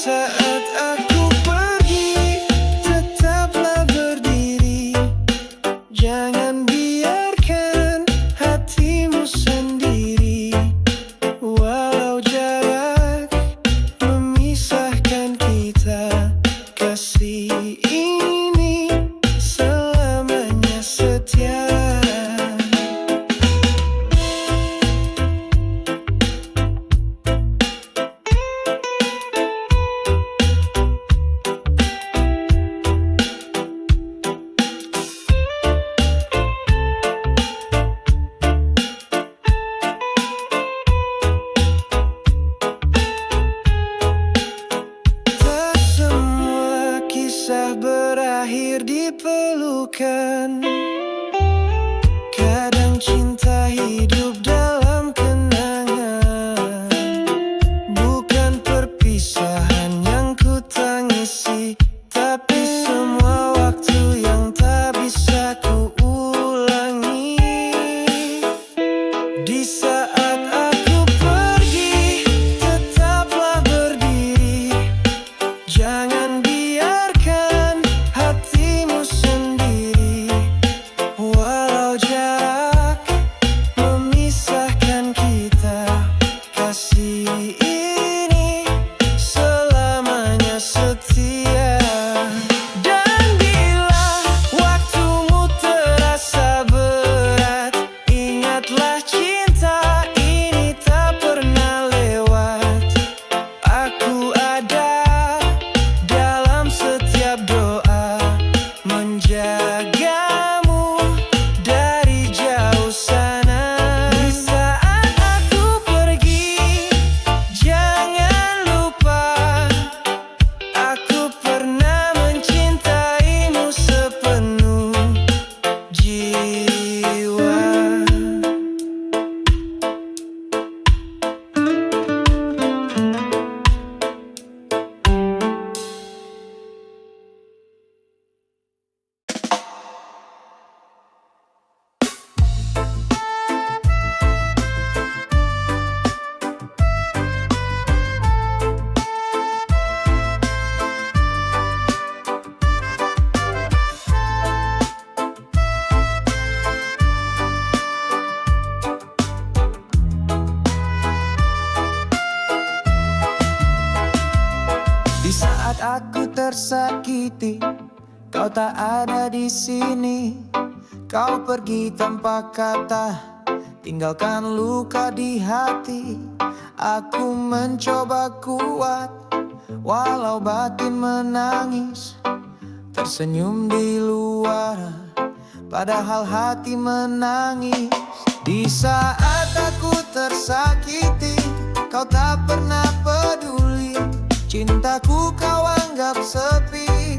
saat aku pergi, tetaplah berdiri. Jangan biarkan hatimu sendiri. Walau jarak memisahkan kita, kasih ini selamanya setia. Tak semua kisah berakhir di pelukan. Kadang cinta hidup dalam kenangan. Bukan perpisahan yang ku tangisi, tapi semua waktu yang tak bisa ku ulangi. Di saat aku pergi, tetaplah berdiri. Jangan biarkan hatimu sendiri. Walau jarak memisahkan kita, kasih ini selamanya setia. Dan bila waktumu terasa berat, ingatlah cinta ini tak pernah lewat. Aku ada dalam setiap doa, menjagamu dari jauh sana. Di saat aku pergi, jangan lupa, aku pernah mencintaimu sepenuh jiwa. Di saat aku tersakiti, kau tak ada di sini. Kau pergi tanpa kata, tinggalkan luka di hati. Aku mencoba kuat, walau batin menangis. Tersenyum di luar, padahal hati menangis. Di saat aku tersakiti, kau tak pernah peduli. Cintaku kau anggap sepi,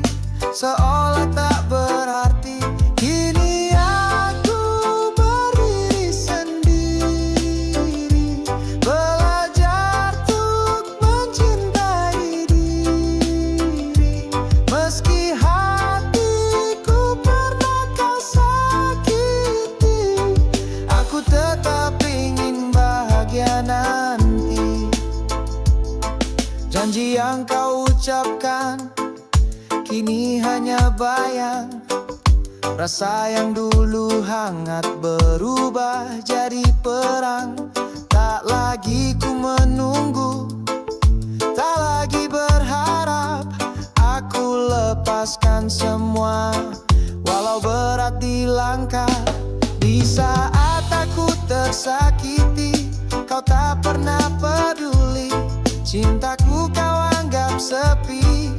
seolah tak berarti. Kini aku berdiri sendiri, belajar untuk mencintai diri. Meski hatiku pernah kau sakiti, aku tetap ingin bahagia nanti. Janji yang kau ucapkan kini hanya bayang. Rasa yang dulu hangat berubah jadi perang. Tak lagi ku menunggu, tak lagi berharap. Aku lepaskan semua, walau berat di langkah. Di saat aku tersakiti, kau tak pernah peduli. Cintaku kau anggap sepi,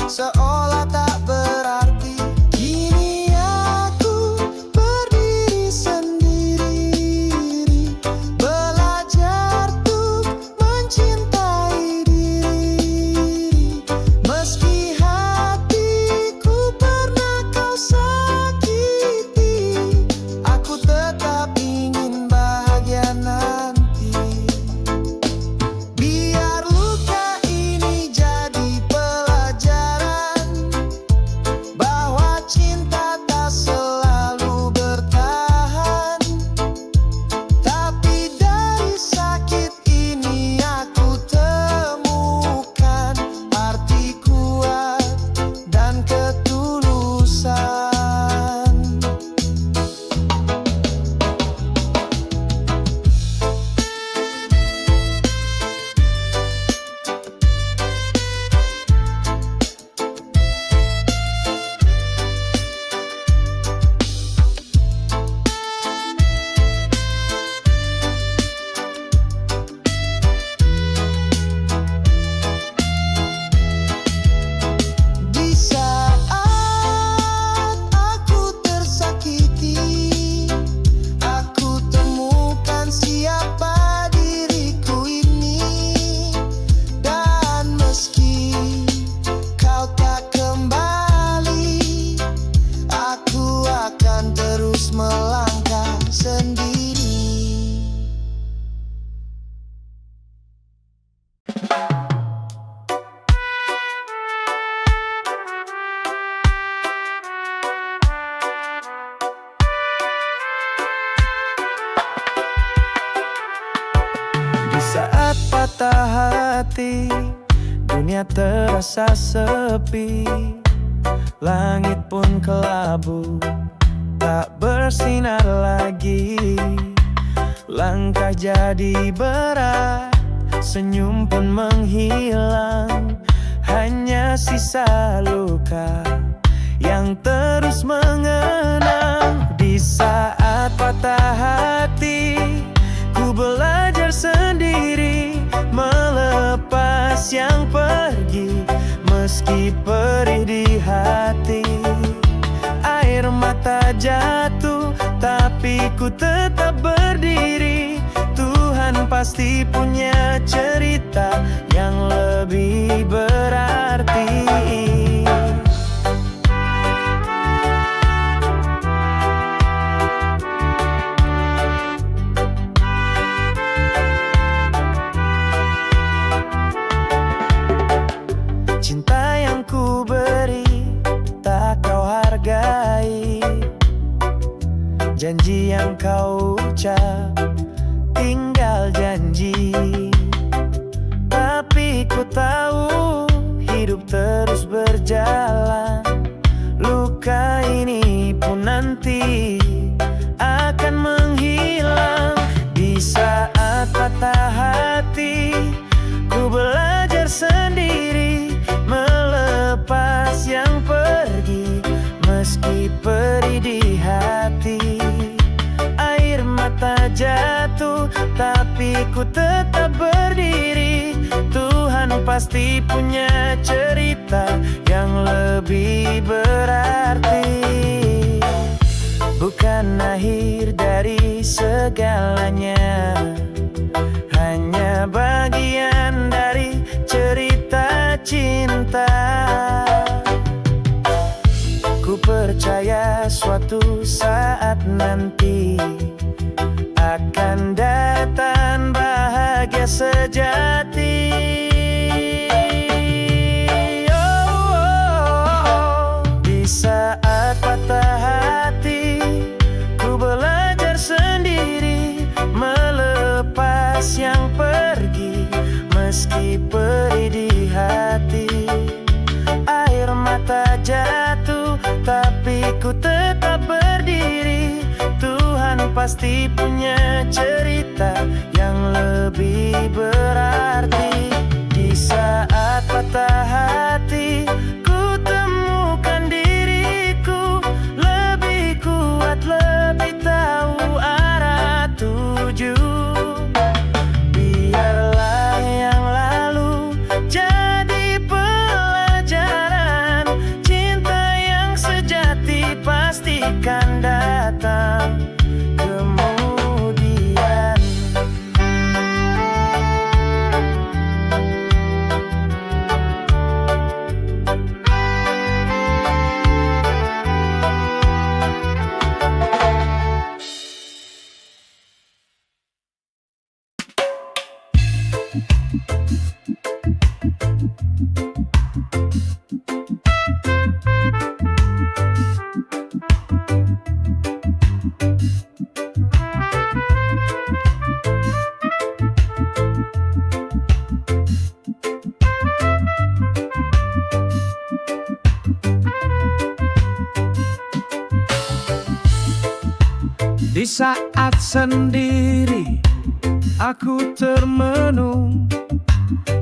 seolah tak berarti. Kini aku berdiri sendiri, belajar untuk mencintai diri. Meski hatiku pernah kau sakiti, aku tetap ingin bahagia nanti. Biar luka ini jadi pelajaran. Meski kau tak kembali, aku akan terus melangkah sendiri. Di saat patah hati, dunia terasa sepi, langit pun kelabu, tak bersinar lagi. Langkah jadi berat, senyum pun menghilang, hanya sisa luka yang terus mengenang. Di saat patah hati, ku belajar sendiri melepas yang pergi. Meski perih di hati, air mata jatuh, tapi ku tetap berdiri. Tuhan pasti punya cerita yang lebih berarti. Cinta yang ku beri tak kau hargai, janji yang kau ucap tinggal janji. Tapi ku tahu hidup terus berjalan, luka ini pun nanti akan menghilang. Di saat patah hati, ku belajar sendiri melepas yang pergi. Meski perih di hati, air mata jatuh, tapi ku tetap berdiri. Tuhan pasti punya cerita yang lebih berarti. Bukan akhir dari segalanya, hanya bagian dari cerita cinta. Ku percaya suatu saat nanti akan datang bahagia sejati. Di saat patah hati, ku belajar sendiri melepas yang pergi. Meski perih di hati, air mata jatuh, tapi ku tetap berdiri. Tuhan pasti punya cerita yang lebih berarti. Di saat patah hati, ku temukan diriku lebih kuat, lebih tahu arah tuju. Biarlah yang lalu jadi pelajaran, cinta yang sejati pastikan datang kemudian. Di saat sendiri, aku termenung,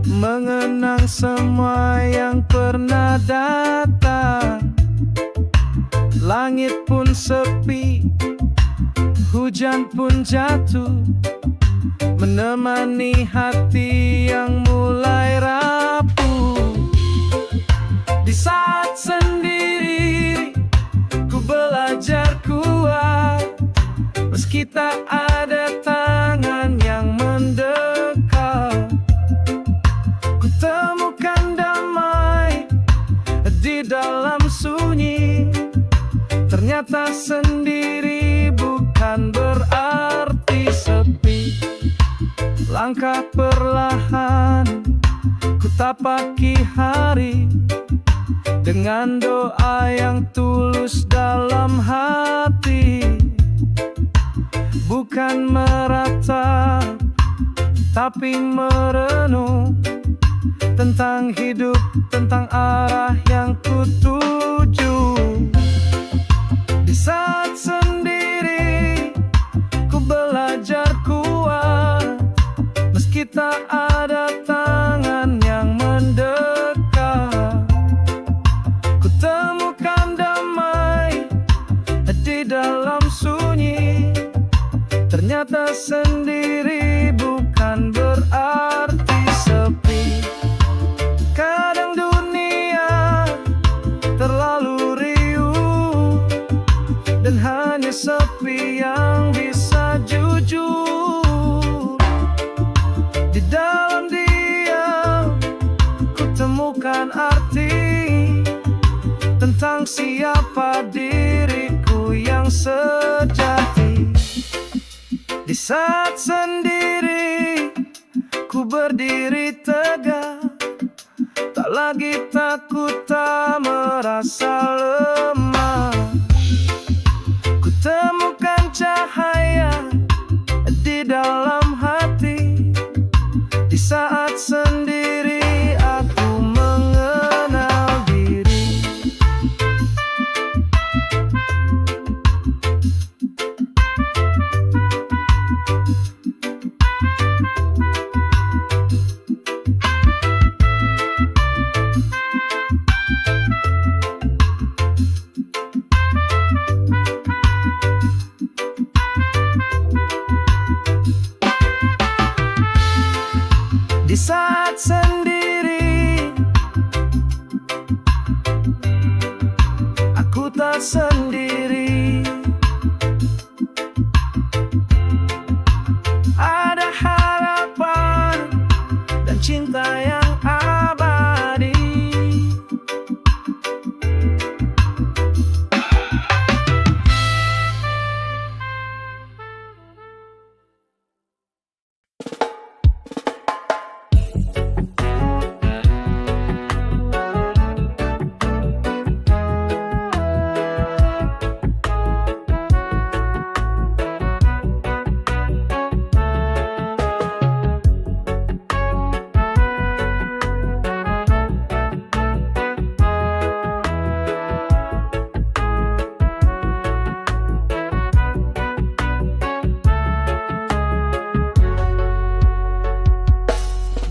mengenang semua yang pernah datang. Langit pun sepi, hujan pun jatuh, menemani hati yang mulai rapuh. Di saat sendiri, ku belajar kuat, meski tak ada tangan yang mendekat. Ku temukan Ternyata sendiri bukan berarti sepi. Langkah perlahan ku tapaki hari, dengan doa yang tulus dalam hati. Bukan meratap, tapi merenung tentang hidup, tentang arah yang ku tuju. Di saat sendiri ku belajar kuat, meski tak ada tangan yang mendekat. Ku temukan damai di dalam sunyi. Ternyata sendiri bukan berarti sepi. Kadang dunia terlalu riuh, dan hanya sepi yang bisa jujur. Di dalam diam ku temukan arti tentang siapa diriku yang sejati. Di saat sendiri ku berdiri tegak, tak lagi takut, tak merasa lemah. Ku temukan cahaya di dalam hati. Di saat sendiri aku mengenal diri. Di saat sendiri aku tak sendiri. Ada harapan dan cinta yang abadi.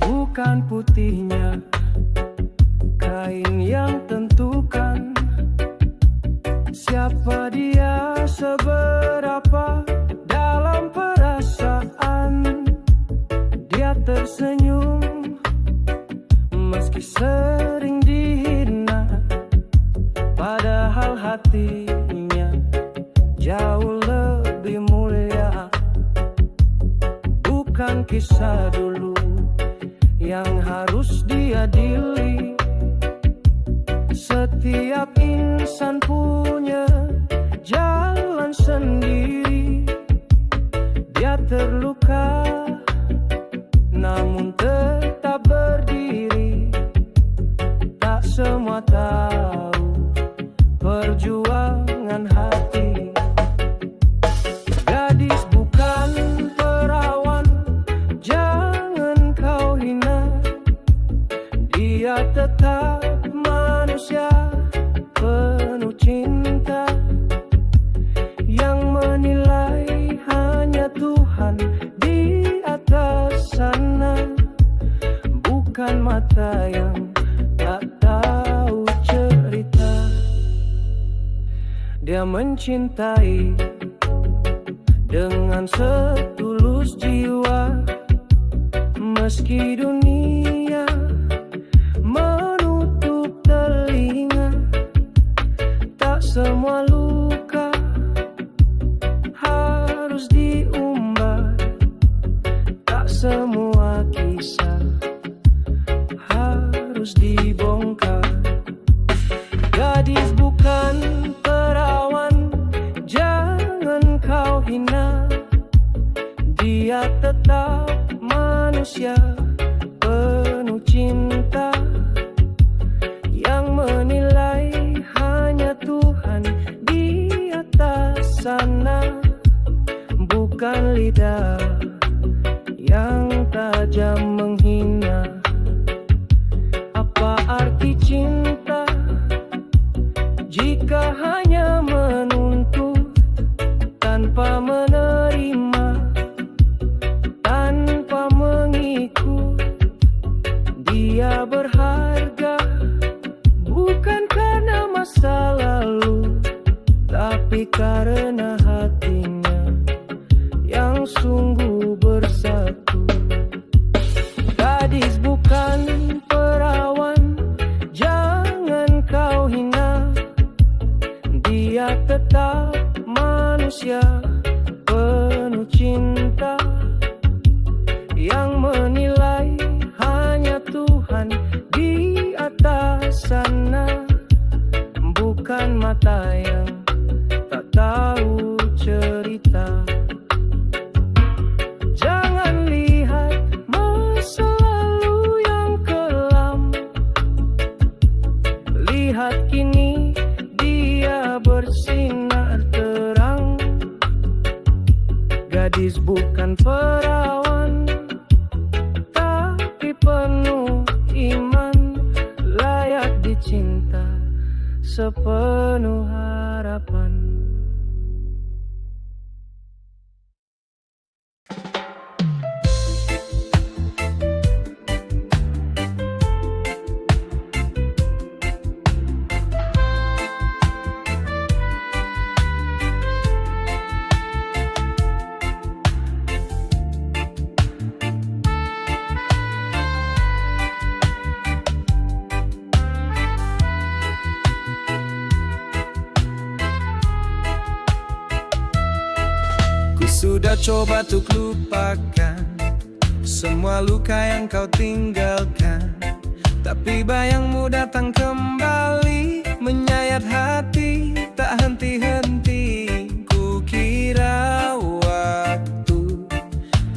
Bukan putihnya kain yang tentukan siapa dia, seberapa dalam perasaan. Dia tersenyum meski sering dihina, padahal hatinya jauh lebih mulia. Bukan kisah dulu yang harus diadili. Setiap insan punya jalan sendiri. Dia terluka namun tetap berdiri. Tak semua tahu perjuangan hati. Gadis bukan perawan, jangan kau hina. Dia tetap manusia penuh cinta. Yang menilai hanya Tuhan di atas sana. Bukan mata yang tak tahu cerita. Dia mencintai dengan setulus jiwa, meski dunia menutup telinga. Tak semua luka harus diumbar, tak semua kisah harus dibongkar. Gadis bukan perawan, manusia penuh cinta, yang menilai hanya Tuhan di atas sana, bukan lidah yang tajam menghina. Apa arti cinta jika hanya menuntut tanpa menerima, tanpa mengikut? Dia berharga bukan karena masa lalu, tapi karena hatinya yang sungguh bersatu. Gadis bukan perawan, jangan kau hina. Dia tetap manusia penuh cinta, yang menilai hanya Tuhan di atas sana, bukan mata yang tak tahu cerita. Jangan lihat masa lalu yang kelam, lihat kini dia bersinar terang. Gadis bukan perawan, tapi penuh iman, layak dicinta sepenuh harapan. Sudah coba untuk lupakan semua luka yang kau tinggalkan, tapi bayangmu datang kembali, menyayat hati tak henti-henti. Ku kira waktu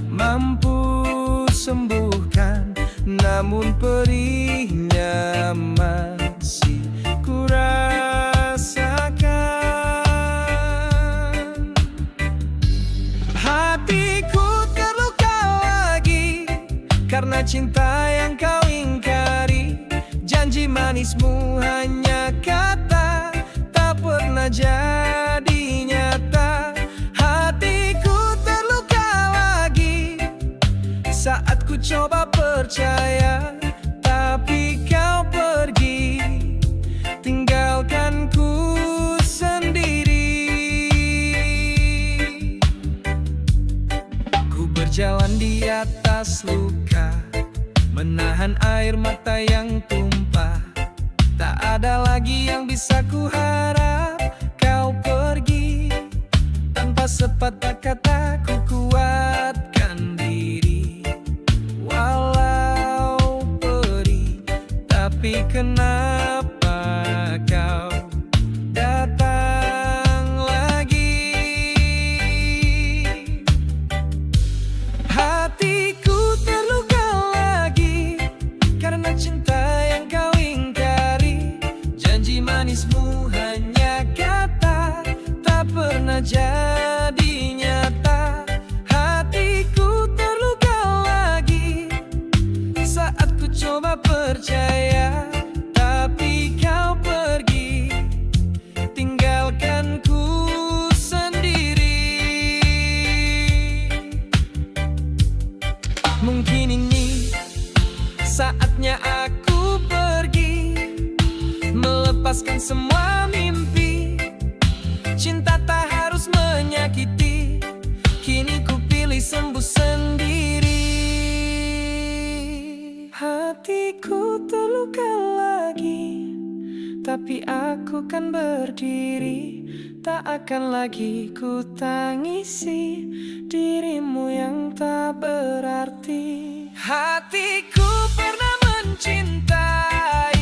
mampu sembuhkan, namun perihnya masih ku rasakan. Hatiku terluka lagi karena cinta yang kau ingkari. Janji manismu hanya kata, tak pernah jadi nyata. Hatiku terluka lagi saat ku coba percaya, tapi kau pergi, tinggalkan ku sendiri. Berjalan di atas luka, menahan air mata yang tumpah. Tak ada lagi yang bisa ku harap, kau pergi tanpa sepatah kata. Ku kuatkan diri walau perih, tapi kenapa kau datang lagi? Hatiku terluka lagi karena cinta yang kau ingkari. Janji manismu hanya kata, tak pernah jadi nyata. Hatiku terluka lagi saat ku coba percaya, tapi kau pergi, tinggalkan ku sendiri. Mungkin ini saatnya aku pergi, melepaskan semua mimpi. Cinta tak harus menyakiti, kini ku pilih sembuh sendiri. Hatiku terluka lagi, tapi aku kan berdiri. Tak akan lagi ku tangisi dirimu yang tak berarti. Hatiku pernah mencintai,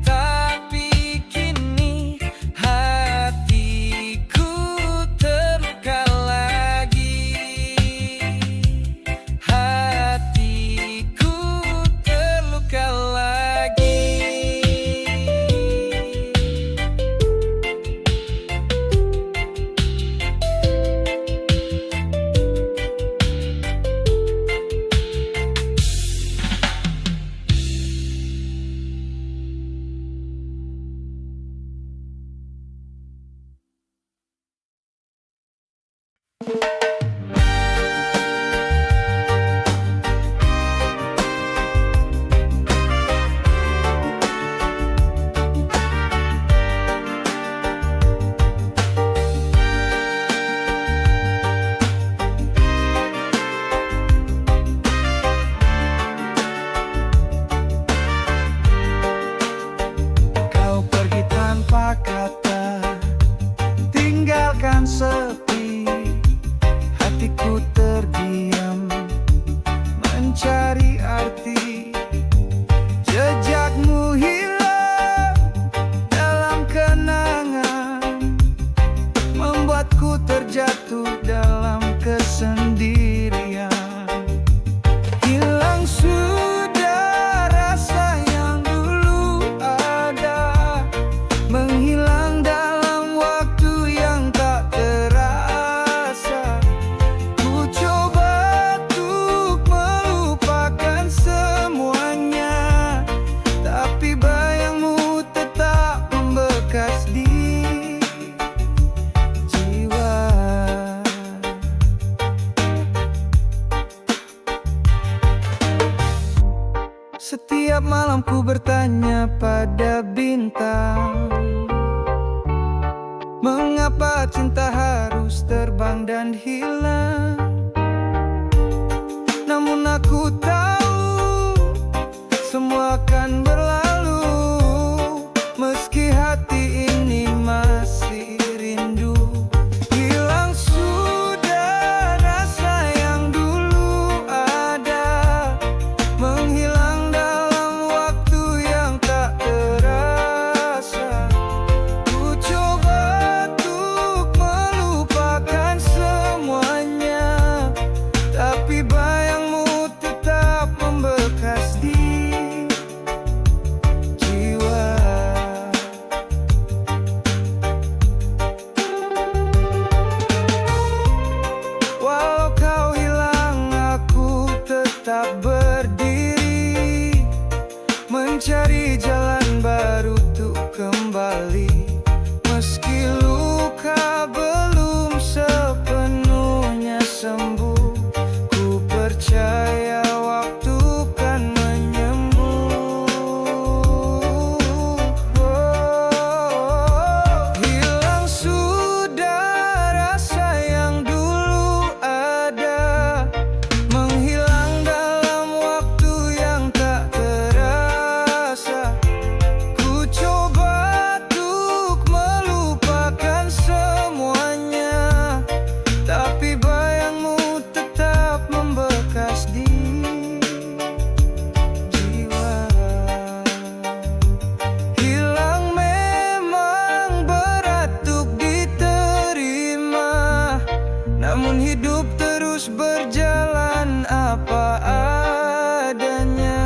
tapi kini hatiku terluka lagi. Hatiku hanya pada bintang. Mengapa cinta harus terbang dan hilang? Namun aku tahu semua akan berlalu, meski hati ini masih rindu. Hilang sudah rasa yang dulu ada, menghilang dalam waktu yang tak terasa. Ku coba untuk melupakan semuanya, tapi bayangmu tetap membekas di jiwa. Walau kau hilang, aku tetap berdiri, mencari jalan baru untuk kembali. Meski luka belum sepenuhnya sembuh, ku percaya waktu kan menyembuh. Hilang sudah rasa yang dulu ada, menghilang dalam waktu yang tak terasa. Ku coba untuk melupakan semuanya, tapi bayangmu tetap membekas di jiwa. Hilang memang berat untuk diterima, namun hidup terus berjalan apa adanya.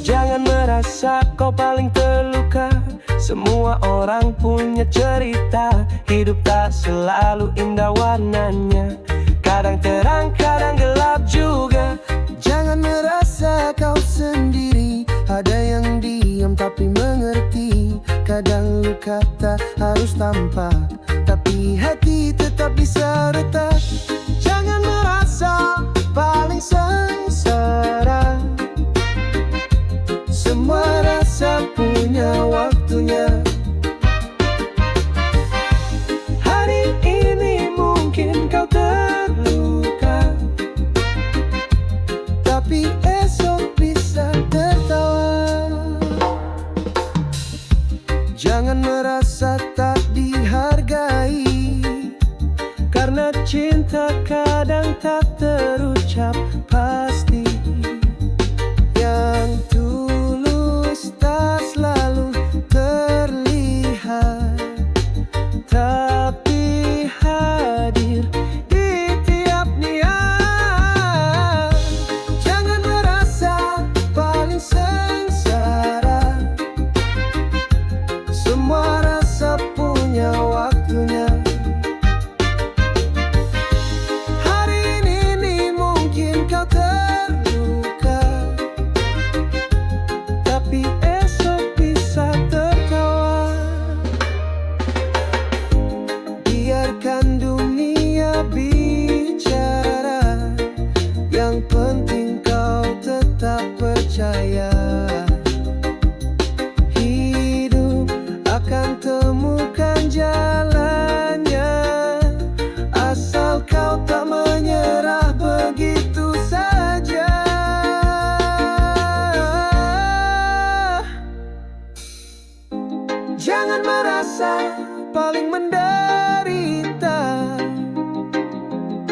Jangan merasa kau paling terluka, semua orang punya cerita. Hidup tak selalu indah warnanya, kadang terang, kadang gelap juga. Jangan merasa kau sendiri, ada yang diam tapi mengerti. Kadang luka tak harus tampak, tapi hati tetap bisa retak. Jangan merasa paling sengsara, semua rasa punya waktunya. Hari ini mungkin kau terluka, tapi esok bisa tertawa. Jangan merasa tak dihargai, karena cinta kadang tak terucap pasti. Yang tulus tak selalu terlihat, tapi hadir di tiap niat. Jangan merasa paling sengsara, semua rasa punya waktunya. Hari ini mungkin kau terluka, tapi esok bisa tertawa. Biarkan dunia bicara, yang penting kau tetap percaya. Hidup akan temukan jalannya, asal kau tak menyerah begitu saja. Jangan merasa paling menderita,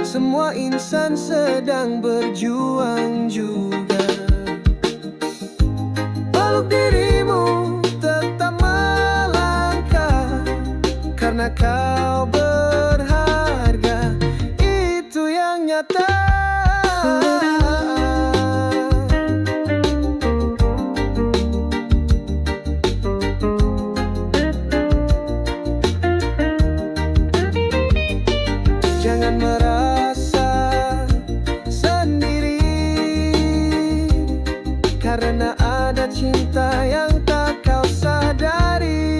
semua insan sedang berjuang juga. Peluk dirimu tetap melangkah, karena kau berharga, itu yang nyata. Jangan merasa sendiri, karena ada cinta yang tak kau sadari.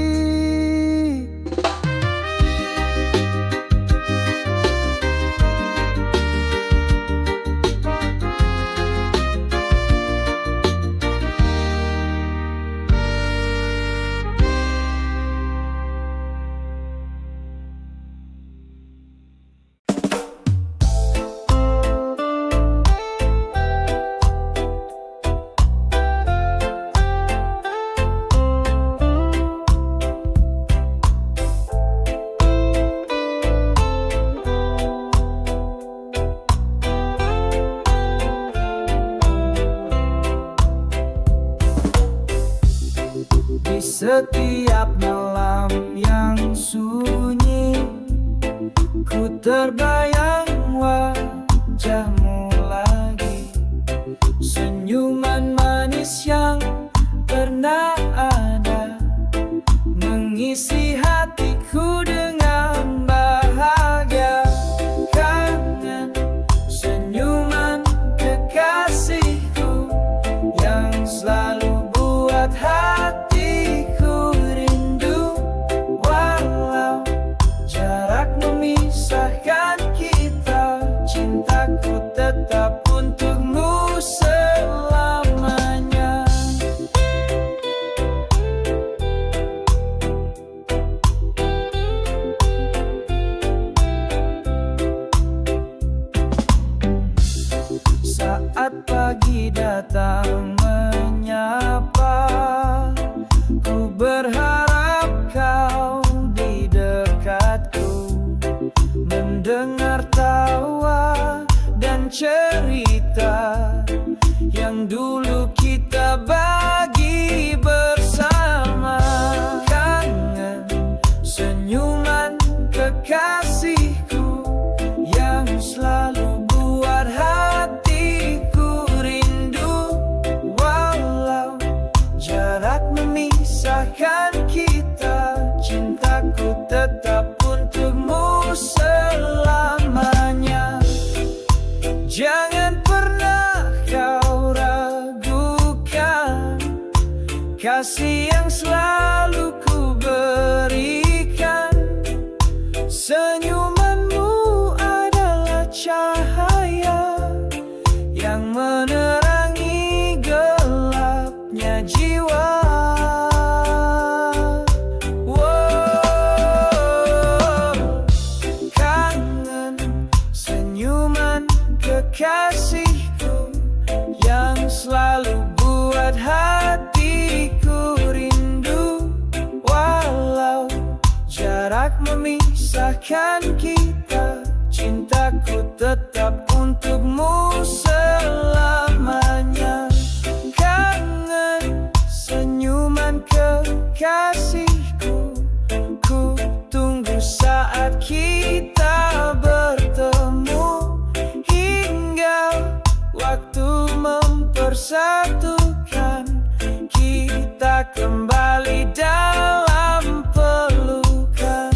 Di setiap malam yang sunyi, ku terbayang wajahmu lagi. Senyuman manis yang pernah ada mengisi hatiku dengan bahagia. Kangen senyuman kekasihku yang selalu buat hatiku rindu. Walau jarak memisahkan kita, cintaku tetap untukmu selamanya. Saat pagi datang menyapa, ku berharap kau di dekatku, mendengar tawa dan cerita yang dulu kita bagi bersama. Kangen senyuman kekasihku yang selalu buat hatiku rindu. Walau jarak memisahkan kita, cintaku tetap untukmu selamanya. Jangan pernah kau ragukan kasih yang selalu ku berikan. Senyumanmu adalah cahaya yang menerangi gelapnya jiwa. Wow. Kangen senyuman kekasihku yang selalu buat hatiku rindu. Walau jarak memisahkan kita, cintaku tetap untukmu selamanya. Kangen senyuman kekasihku, ku tunggu saat kita bertemu, hingga waktu mempersatukan kita kembali dalam pelukan.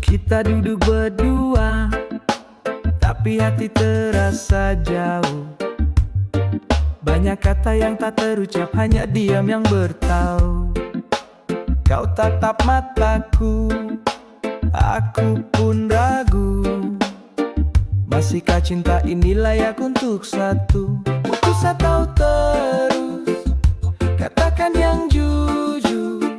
Kita duduk berdua, tapi hati terasa jauh. Banyak kata yang tak terucap, hanya diam yang bertahu. Kau tatap mataku, aku pun ragu. Masihkah cinta ini layak untuk satu? Putus atau terus? Katakan yang jujur.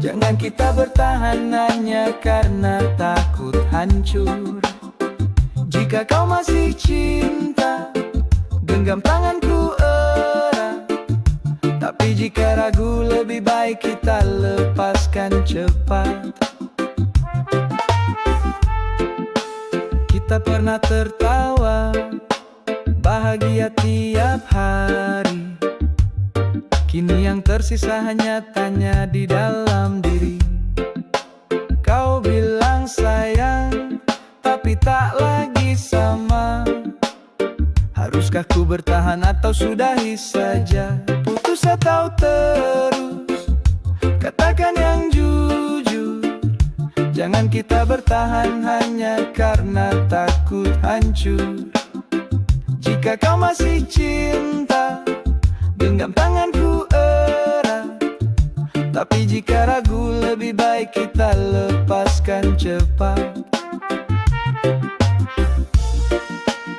Jangan kita bertahan hanya karena takut hancur. Jika kau masih cinta, genggam tanganku erat. Tapi jika ragu, lebih baik kita lepaskan cepat. Kita pernah tertawa, bahagia tiap hari. Kini yang tersisa hanya tanya di dalam diri. Kau bilang sayang, tapi tak lagi sama. Haruskah ku bertahan atau sudahi saja? Putus atau terus? Katakan yang jujur. Jangan kita bertahan hanya karena takut hancur. Jika kau masih cinta, genggam tanganku erat. Tapi jika ragu, lebih baik kita lepaskan cepat.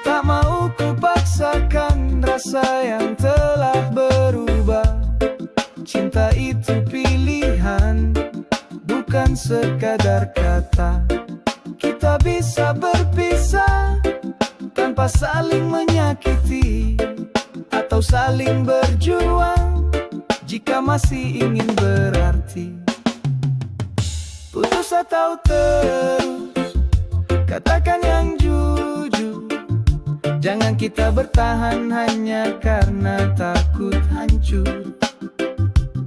Tak mau ku paksakan rasa yang telah berubah. Cinta itu pilihan, bukan sekadar kata. Kita bisa berpisah tanpa saling menyakiti, atau saling berjuang jika masih ingin berarti. Putus atau terus? Katakan yang jujur. Jangan kita bertahan hanya karena takut hancur.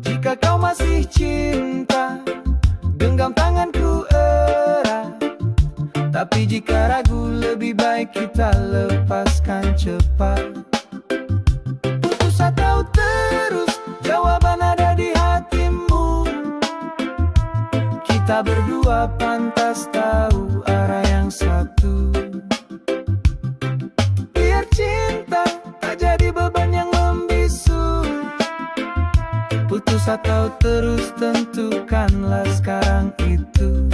Jika kau masih cinta, genggam tanganku erat. Tapi jika ragu, lebih baik kita lepaskan cepat. Putus atau terus? Jawaban ada di hatimu. Kita berdua pantas tahu arah yang satu. Biar cinta tak jadi beban yang membisu. Putus atau terus, tentukanlah sekarang itu.